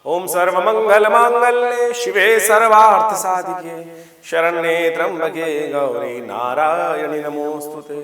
ओम सर्वमंगल मांगल्ये शिवे सर्वार्थ साधिके शरण्ये त्र्यंबके गौरी नारायणि नमोस्तुते।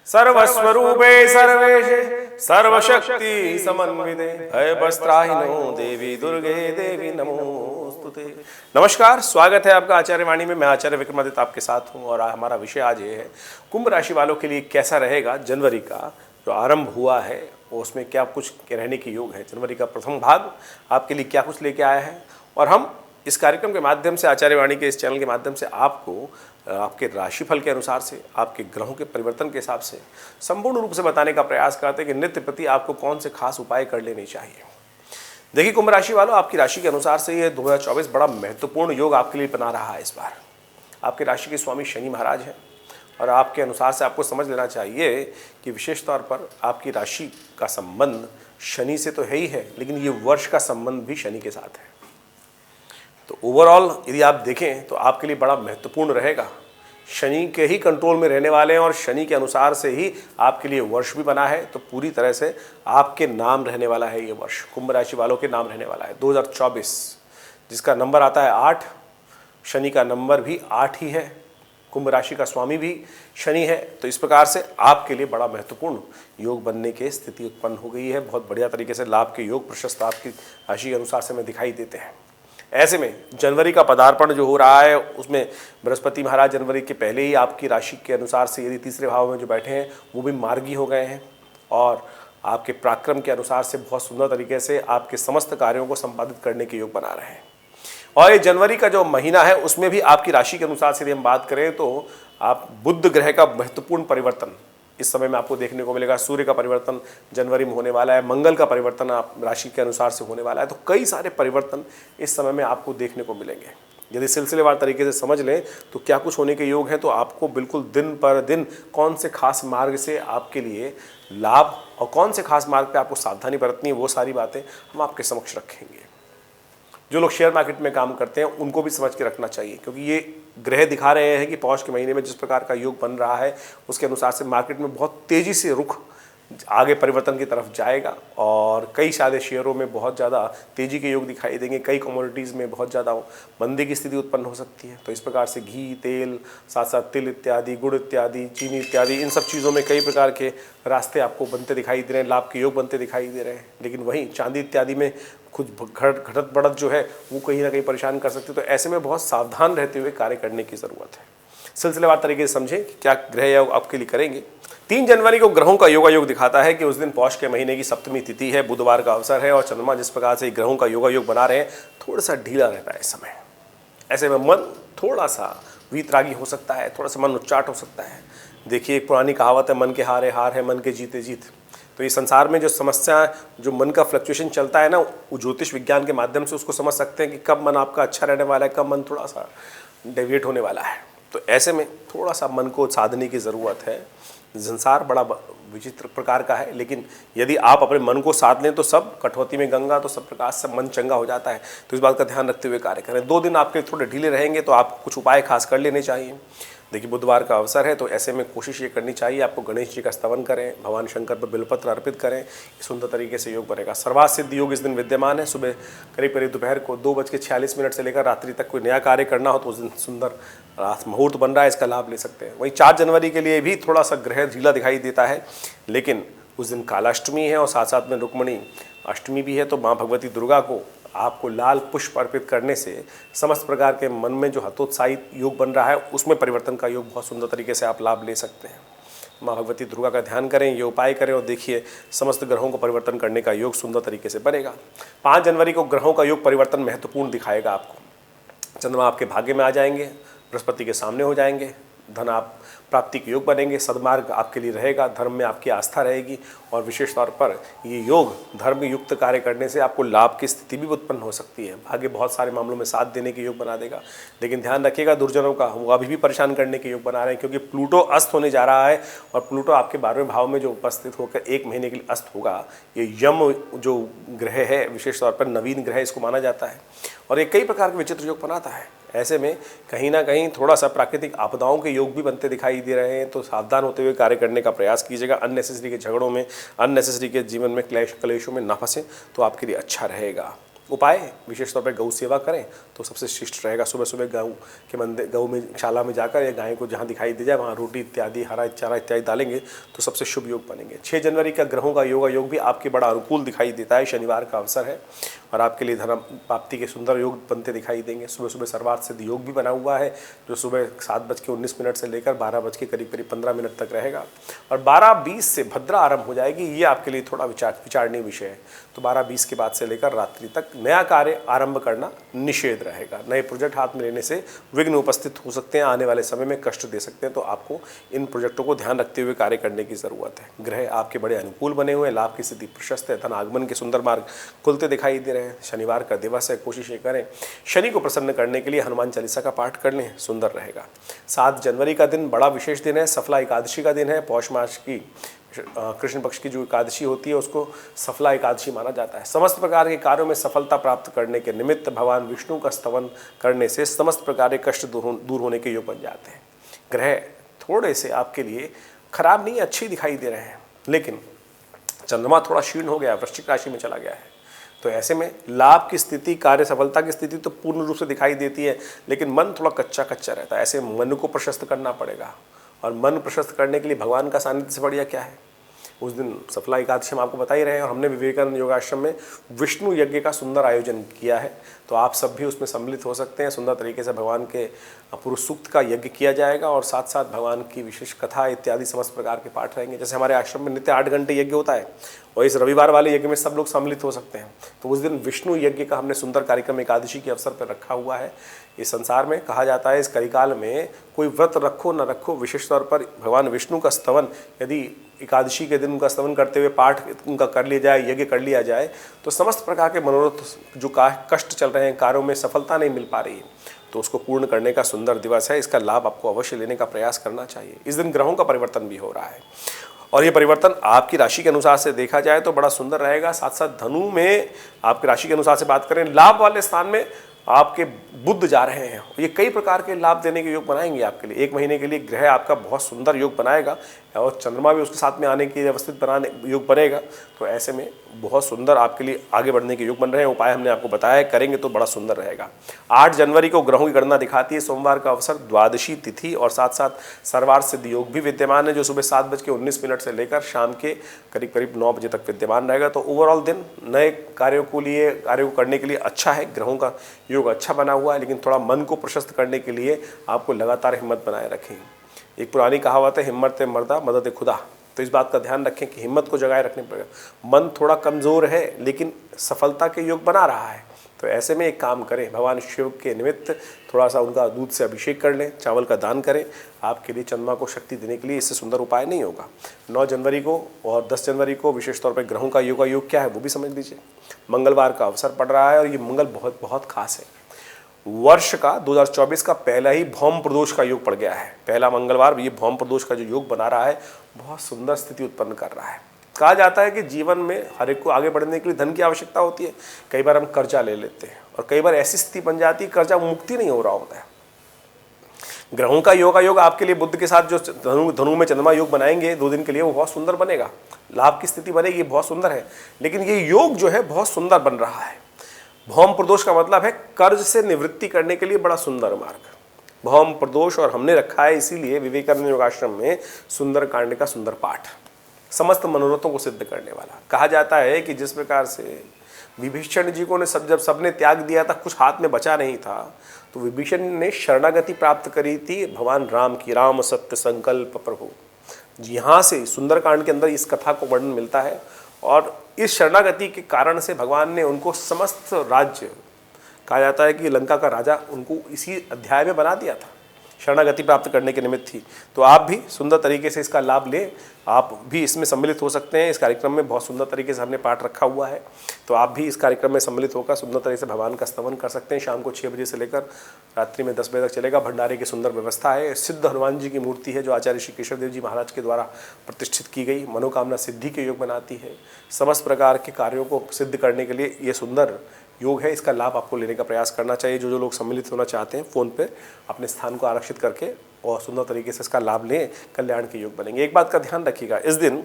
सर्वस्वरूपे सर्वेशे सर्वशक्ति समन्विते भयभस्त्राहिनो देवी दुर्गे देवी नमोस्तुते। नमस्कार, स्वागत है आपका आचार्य वाणी में। मैं आचार्य विक्रमादित्य आपके साथ हूँ और हमारा विषय आज ये है कुंभ राशि वालों के लिए कैसा रहेगा जनवरी का जो आरंभ हुआ है, उसमें क्या कुछ रहने की योग है। जनवरी का प्रथम भाग आपके लिए क्या कुछ लेके आया है और हम इस कार्यक्रम के माध्यम से, आचार्य वाणी के इस चैनल के माध्यम से आपको आपके राशिफल के अनुसार से, आपके ग्रहों के परिवर्तन के हिसाब से संपूर्ण रूप से बताने का प्रयास करते हैं कि नित्य प्रति आपको कौन से खास उपाय कर लेने चाहिए। देखिए कुंभ राशि वालों, आपकी राशि के अनुसार से ये 2024 बड़ा महत्वपूर्ण योग आपके लिए बना रहा है। इस बार आपकी राशि के स्वामी शनि महाराज हैं और आपके अनुसार से आपको समझ लेना चाहिए कि विशेष तौर पर आपकी राशि का संबंध शनि से तो है ही है, लेकिन ये वर्ष का संबंध भी शनि के साथ है। तो ओवरऑल यदि आप देखें तो आपके लिए बड़ा महत्वपूर्ण रहेगा। शनि के ही कंट्रोल में रहने वाले हैं और शनि के अनुसार से ही आपके लिए वर्ष भी बना है। तो पूरी तरह से आपके नाम रहने वाला है ये वर्ष, कुंभ राशि वालों के नाम रहने वाला है 2024, जिसका नंबर आता है 8। शनि का नंबर भी 8 ही है, कुंभ राशि का स्वामी भी शनि है। तो इस प्रकार से आपके लिए बड़ा महत्वपूर्ण योग बनने की स्थिति उत्पन्न हो गई है। बहुत बढ़िया तरीके से लाभ के योग प्रशस्त आपकी राशि के अनुसार से में दिखाई देते हैं। ऐसे में जनवरी का पदार्पण जो हो रहा है उसमें बृहस्पति महाराज जनवरी के पहले ही आपकी राशि के अनुसार से यदि तीसरे भाव में जो बैठे हैं वो भी मार्गी हो गए हैं और आपके पराक्रम के अनुसार से बहुत सुंदर तरीके से आपके समस्त कार्यों को संपादित करने के योग बना रहे हैं। और ये जनवरी का जो महीना है उसमें भी आपकी राशि के अनुसार से यदि हम बात करें तो आप बुध ग्रह का महत्वपूर्ण परिवर्तन इस समय में आपको देखने को मिलेगा। सूर्य का परिवर्तन जनवरी में होने वाला है, मंगल का परिवर्तन आप राशि के अनुसार से होने वाला है। तो कई सारे परिवर्तन इस समय में आपको देखने को मिलेंगे। यदि सिलसिलेवार तरीके से समझ लें तो क्या कुछ होने के योग हैं, तो आपको बिल्कुल दिन पर दिन कौन से खास मार्ग से आपके लिए लाभ और कौन से खास मार्ग पर आपको सावधानी बरतनी है, वो सारी बातें हम आपके समक्ष रखेंगे। जो लोग शेयर मार्केट में काम करते हैं उनको भी समझ के रखना चाहिए, क्योंकि ये ग्रह दिखा रहे हैं कि पौष के महीने में जिस प्रकार का योग बन रहा है उसके अनुसार से मार्केट में बहुत तेज़ी से रुख आगे परिवर्तन की तरफ जाएगा और कई सारे शेयरों में बहुत ज़्यादा तेज़ी के योग दिखाई देंगे। कई कमोडिटीज़ में बहुत ज़्यादा मंदी की स्थिति उत्पन्न हो सकती है। तो इस प्रकार से घी, तेल, साथ साथ तिल इत्यादि, गुड़ इत्यादि, चीनी इत्यादि, इन सब चीज़ों में कई प्रकार के रास्ते आपको बनते दिखाई दे रहे हैं, लाभ के योग बनते दिखाई दे रहे हैं। लेकिन वहीं चांदी इत्यादि में कुछ घटत बढ़त जो है वो कहीं ना कहीं परेशान कर सकती है। तो ऐसे में बहुत सावधान रहते हुए कार्य करने की ज़रूरत है। सिलसिलेवार तरीके से समझें कि क्या ग्रह योग आपके लिए करेंगे। 3 जनवरी को ग्रहों का योगायोग दिखाता है कि उस दिन पौष के महीने की सप्तमी तिथि है, बुधवार का अवसर है और चंद्रमा जिस प्रकार से ग्रहों का योगायोग बना रहे हैं थोड़ा सा ढीला रहता है इस समय। ऐसे में मन थोड़ा सा वीतरागी हो सकता है, थोड़ा सा मन उच्चाट हो सकता है। देखिए एक पुरानी कहावत है, मन के हारे हार है, मन के जीते जीत। तो ये संसार में जो समस्या, जो मन का फ्लक्चुएशन चलता है ना, वो ज्योतिष विज्ञान के माध्यम से उसको समझ सकते हैं कि कब मन आपका अच्छा रहने वाला है, कब मन थोड़ा सा डेविएट होने वाला है। तो ऐसे में थोड़ा सा मन को साधने की ज़रूरत है। संसार बड़ा विचित्र प्रकार का है, लेकिन यदि आप अपने मन को साध लें तो सब कठौती में गंगा, तो सब प्रकार से मन चंगा हो जाता है। तो इस बात का ध्यान रखते हुए कार्य करें। 2 दिन आपके थोड़े ढीले रहेंगे तो आप कुछ उपाय खास कर लेने चाहिए। देखिए बुधवार का अवसर है तो ऐसे में कोशिश ये करनी चाहिए आपको गणेश जी का स्तवन करें, भगवान शंकर पर बिलपत्र अर्पित करें, सुंदर तरीके से योग बनेगा। सर्वार्थ सिद्ध योग इस दिन विद्यमान है। सुबह करीब दोपहर को 2:46 से लेकर रात्रि तक कोई नया कार्य करना हो तो उस दिन सुंदर मुहूर्त बन रहा है, इसका लाभ ले सकते हैं। वहीं 4 जनवरी के लिए भी थोड़ा सा ग्रह ढीला दिखाई देता है, लेकिन उस दिन कालाष्टमी है और साथ साथ में रुक्मणी अष्टमी भी है। तो माँ भगवती दुर्गा को आपको लाल पुष्प अर्पित करने से समस्त प्रकार के मन में जो हतोत्साहित योग बन रहा है उसमें परिवर्तन का योग बहुत सुंदर तरीके से आप लाभ ले सकते हैं। माँ भगवती दुर्गा का ध्यान करें, ये उपाय करें और देखिए समस्त ग्रहों को परिवर्तन करने का योग सुंदर तरीके से बनेगा। 5 जनवरी को ग्रहों का योग परिवर्तन महत्वपूर्ण दिखाएगा आपको। चंद्रमा आपके भाग्य में आ जाएंगे, बृहस्पति के सामने हो जाएंगे, धन आप प्राप्ति के योग बनेंगे, सद्मार्ग आपके लिए रहेगा, धर्म में आपकी आस्था रहेगी और विशेष तौर पर ये योग धर्म युक्त कार्य करने से आपको लाभ की स्थिति भी उत्पन्न हो सकती है। भाग्य बहुत सारे मामलों में साथ देने के योग बना देगा, लेकिन ध्यान रखिएगा दुर्जनों का, वो अभी भी परेशान करने के योग बना रहे हैं, क्योंकि प्लूटो अस्त होने जा रहा है और प्लूटो आपके 12वें भाव में जो उपस्थित होकर 1 महीने के लिए अस्त होगा। ये यम जो ग्रह है विशेष तौर पर नवीन ग्रह इसको माना जाता है और ये कई प्रकार के विचित्र योग बनाता है। ऐसे में कहीं ना कहीं थोड़ा सा प्राकृतिक आपदाओं के योग भी बनते दिखाई दे रहे हैं। तो सावधान होते हुए कार्य करने का प्रयास कीजिएगा। अननेसेसरी के झगड़ों में, अननेसेसरी के जीवन में क्लेशों में ना फंसे तो आपके लिए अच्छा रहेगा। उपाय विशेष तौर पर गौ सेवा करें तो सबसे शिष्ट रहेगा। सुबह सुबह गौ में शाला में जाकर या गाय को जहाँ दिखाई दे जाए वहाँ रोटी इत्यादि हरा चारा इत्यादि डालेंगे तो सबसे शुभ योग बनेंगे। 6 जनवरी का ग्रहों का योग भी आपके बड़ा अनुकूल दिखाई देता है। शनिवार का अवसर है और आपके लिए धन प्राप्ति के सुंदर योग बनते दिखाई देंगे। सुबह सुबह सर्वार्थ सिद्ध योग भी बना हुआ है जो सुबह 7:19 से लेकर 12 के करीब 15 मिनट तक रहेगा और 12:20 से भद्रा आरंभ हो जाएगी। ये आपके लिए थोड़ा विचारणीय विषय है। तो 12:20 के बाद से लेकर रात्रि तक नया कार्य आरंभ करना निषेध रहेगा। नए प्रोजेक्ट हाथ में लेने से विघ्न उपस्थित हो सकते हैं, आने वाले समय में कष्ट दे सकते हैं। तो आपको इन प्रोजेक्टों को ध्यान रखते हुए कार्य करने की ज़रूरत है। ग्रह आपके बड़े अनुकूल बने हुए हैं, लाभ की स्थिति प्रशस्त है, धन आगमन के सुंदर मार्ग खुलते दिखाई दे रहे हैं। शनिवार का दिवस है, कोशिशें करें शनि को प्रसन्न करने के लिए हनुमान चालीसा का पाठ कर लें, सुंदर रहेगा। 7 जनवरी का दिन बड़ा विशेष दिन है, सफला एकादशी का दिन है। पौष मास की कृष्ण पक्ष की जो एकादशी होती है उसको सफला एकादशी माना जाता है। समस्त प्रकार के कार्यों में सफलता प्राप्त करने के निमित्त भगवान विष्णु का स्तवन करने से समस्त प्रकार के कष्ट दूर होने के योग बन जाते हैं। ग्रह थोड़े से आपके लिए खराब नहीं, अच्छे दिखाई दे रहे हैं, लेकिन चंद्रमा थोड़ा क्षीण हो गया, वृश्चिक राशि में चला गया है। तो ऐसे में लाभ की स्थिति, कार्य सफलता की स्थिति तो पूर्ण रूप से दिखाई देती है, लेकिन मन थोड़ा कच्चा कच्चा रहता है। ऐसे मन को प्रशस्त करना पड़ेगा और मन प्रशस्त करने के लिए भगवान का सानिध्य से बढ़िया क्या है। उस दिन सफला एकादशी हम आपको बता ही रहे हैं और हमने विवेकानंद योगाश्रम में विष्णु यज्ञ का सुंदर आयोजन किया है। तो आप सब भी उसमें सम्मिलित हो सकते हैं। सुंदर तरीके से भगवान के पुरुष सूक्त का यज्ञ किया जाएगा और साथ साथ भगवान की विशेष कथा इत्यादि समस्त प्रकार के पाठ रहेंगे। जैसे हमारे आश्रम में नित्य 8 घंटे यज्ञ होता है और इस रविवार वाले यज्ञ में सब लोग सम्मिलित हो सकते हैं। तो उस दिन विष्णु यज्ञ का हमने सुंदर कार्यक्रम एकादशी के अवसर पर रखा हुआ है। इस संसार में कहा जाता है इस कलिकाल में कोई व्रत रखो न रखो, विशेष तौर पर भगवान विष्णु का स्तवन यदि एकादशी के दिन उनका स्तवन करते हुए पाठ उनका कर लिया जाए, यज्ञ कर लिया जाए, तो समस्त प्रकार के मनोरथ जो कष्ट चल रहे हैं, कार्यों में सफलता नहीं मिल पा रही है, तो उसको पूर्ण करने का सुंदर दिवस है। इसका लाभ आपको अवश्य लेने का प्रयास करना चाहिए। इस दिन ग्रहों का परिवर्तन भी हो रहा है और ये परिवर्तन आपकी राशि के अनुसार से देखा जाए तो बड़ा सुंदर रहेगा। साथ साथ धनु में आपकी राशि के अनुसार से बात करें, लाभ वाले स्थान में आपके बुध जा रहे हैं। ये कई प्रकार के लाभ देने के योग बनाएंगे आपके लिए। 1 महीने के लिए ग्रह आपका बहुत सुंदर योग बनाएगा और चंद्रमा भी उसके साथ में आने की व्यवस्थित बनाने योग बनेगा। तो ऐसे में बहुत सुंदर आपके लिए आगे बढ़ने के योग बन रहे हैं। उपाय हमने आपको बताया, करेंगे तो बड़ा सुंदर रहेगा। 8 जनवरी को ग्रहों की गणना दिखाती है, सोमवार का अवसर, द्वादशी तिथि और साथ साथ सर्वार्थ सिद्ध योग भी विद्यमान है जो सुबह 7:19 से लेकर शाम के करीब करीब 9 बजे तक विद्यमान रहेगा। तो ओवरऑल दिन नए कार्यों को करने के लिए अच्छा है। ग्रहों का योग अच्छा बना हुआ है, लेकिन थोड़ा मन को प्रशस्त करने के लिए आपको लगातार हिम्मत बनाए रखें। एक पुरानी कहावत है, हिम्मत मर्दा मदद खुदा। तो इस बात का ध्यान रखें कि हिम्मत को जगाए रखने पड़ेगा। मन थोड़ा कमज़ोर है लेकिन सफलता के योग बना रहा है। तो ऐसे में एक काम करें, भगवान शिव के निमित्त थोड़ा सा उनका दूध से अभिषेक कर लें, चावल का दान करें। आपके लिए चंद्रमा को शक्ति देने के लिए इससे सुंदर उपाय नहीं होगा। 9 जनवरी को और 10 जनवरी को विशेष तौर पर ग्रहों का योग क्या है वो भी समझ लीजिए। मंगलवार का अवसर पड़ रहा है और ये मंगल बहुत बहुत खास है। वर्ष का 2024 का पहला ही भौम प्रदोष का योग पड़ गया है। पहला मंगलवार ये भौम प्रदोष का जो योग बना रहा है बहुत सुंदर स्थिति उत्पन्न कर रहा है। कहा जाता है कि जीवन में हर एक को आगे बढ़ने के लिए धन की आवश्यकता होती है। कई बार हम कर्जा ले लेते हैं और कई बार ऐसी स्थिति बन जाती है कर्जा मुक्ति नहीं हो रहा होता है। ग्रहों का योग आपके लिए बुध के साथ जो धनु में चंद्रमा योग बनाएंगे 2 दिन के लिए, वो बहुत सुंदर बनेगा। लाभ की स्थिति बनेगी, बहुत सुंदर है। लेकिन ये योग जो है बहुत सुंदर बन रहा है। भौम प्रदोष का मतलब है कर्ज से निवृत्ति करने के लिए बड़ा सुंदर मार्ग। भौम प्रदोष और हमने रखा है इसीलिए विवेकानंद योगाश्रम में सुंदर कांड का सुंदर पाठ, समस्त मनोरथों को सिद्ध करने वाला। कहा जाता है कि जिस प्रकार से विभीषण जी को जब सबने त्याग दिया था, कुछ हाथ में बचा नहीं था, तो विभीषण ने शरणागति प्राप्त करी थी भगवान राम की, राम सत्य संकल्प प्रभु। यहाँ से सुंदरकांड के अंदर इस कथा को वर्णन मिलता है और इस शरणागति के कारण से भगवान ने उनको समस्त राज्य, कहा जाता है कि लंका का राजा उनको इसी अध्याय में बना दिया था, शरणागति प्राप्त करने के निमित्त थी। तो आप भी सुंदर तरीके से इसका लाभ लें, आप भी इसमें सम्मिलित हो सकते हैं। इस कार्यक्रम में बहुत सुंदर तरीके से हमने पाठ रखा हुआ है, तो आप भी इस कार्यक्रम में सम्मिलित होकर सुंदर तरीके से भगवान का स्तवन कर सकते हैं। शाम को 6 बजे से लेकर रात्रि में 10 बजे तक चलेगा। भंडारे की सुंदर व्यवस्था है। सिद्ध हनुमान जी की मूर्ति है जो आचार्य श्री केशव देव जी महाराज के द्वारा प्रतिष्ठित की गई, मनोकामना सिद्धि के योग बनाती है। समस्त प्रकार के कार्यों को सिद्ध करने के लिए ये सुंदर योग है। इसका लाभ आपको लेने का प्रयास करना चाहिए। जो लोग सम्मिलित होना चाहते हैं फ़ोन पे अपने स्थान को आरक्षित करके और सुंदर तरीके से इसका लाभ लें, कल्याण के योग बनेंगे। एक बात का ध्यान रखिएगा, इस दिन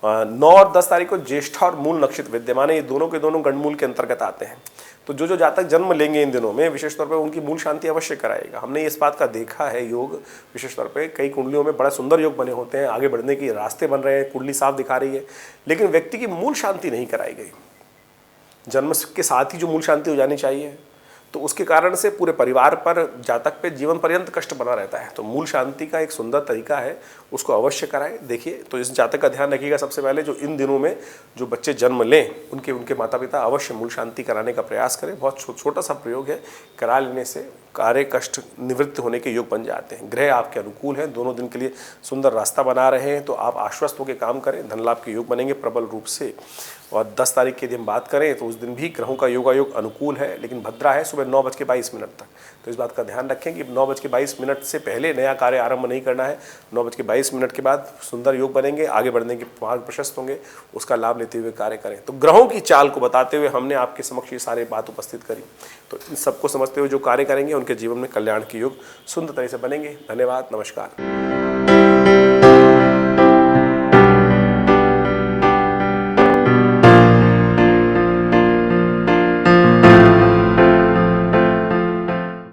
9 और 10 तारीख को ज्येष्ठा और मूल नक्षत्र विद्यमान है, ये दोनों के दोनों गणमूल के अंतर्गत आते हैं। तो जो जातक जन्म लेंगे इन दिनों में विशेष तौर पे उनकी मूल शांति अवश्य कराएगा। हमने इस बात का देखा है, योग विशेष तौर पे कई कुंडलियों में बड़ा सुंदर योग बने होते हैं, आगे बढ़ने के रास्ते बन रहे हैं, कुंडली साफ दिखा रही है, लेकिन व्यक्ति की मूल शांति नहीं कराई गई। जन्म के साथ ही जो मूल शांति हो जानी चाहिए, तो उसके कारण से पूरे परिवार पर, जातक पे जीवन पर्यंत कष्ट बना रहता है। तो मूल शांति का एक सुंदर तरीका है, उसको अवश्य कराएं। देखिए, तो इस जातक का ध्यान रखिएगा सबसे पहले, जो इन दिनों में जो बच्चे जन्म लें उनके माता पिता अवश्य मूल शांति कराने का प्रयास करें। बहुत छोटा सा प्रयोग है, करा लेने से कार्य कष्ट निवृत्त होने के योग बन जाते हैं। ग्रह आपके अनुकूल हैं, दोनों दिन के लिए सुंदर रास्ता बना रहे हैं, तो आप आश्वस्त होकर काम करें, धन लाभ के योग बनेंगे प्रबल रूप से। और 10 तारीख के दिन हम बात करें तो उस दिन भी ग्रहों का योगायोग अनुकूल है, लेकिन भद्रा है सुबह 9:22 तक। तो इस बात का ध्यान रखें कि 9:22 से पहले नया कार्य आरंभ नहीं करना है। 9:22 के बाद सुंदर योग बनेंगे, आगे बढ़ने के मार्ग प्रशस्त होंगे, उसका लाभ लेते हुए कार्य करें। तो ग्रहों की चाल को बताते हुए हमने आपके समक्ष ये सारे बात उपस्थित करी। तो इन सबको समझते हुए जो कार्य करेंगे उनके जीवन में कल्याण के योग सुंदर तरह से बनेंगे। धन्यवाद, नमस्कार।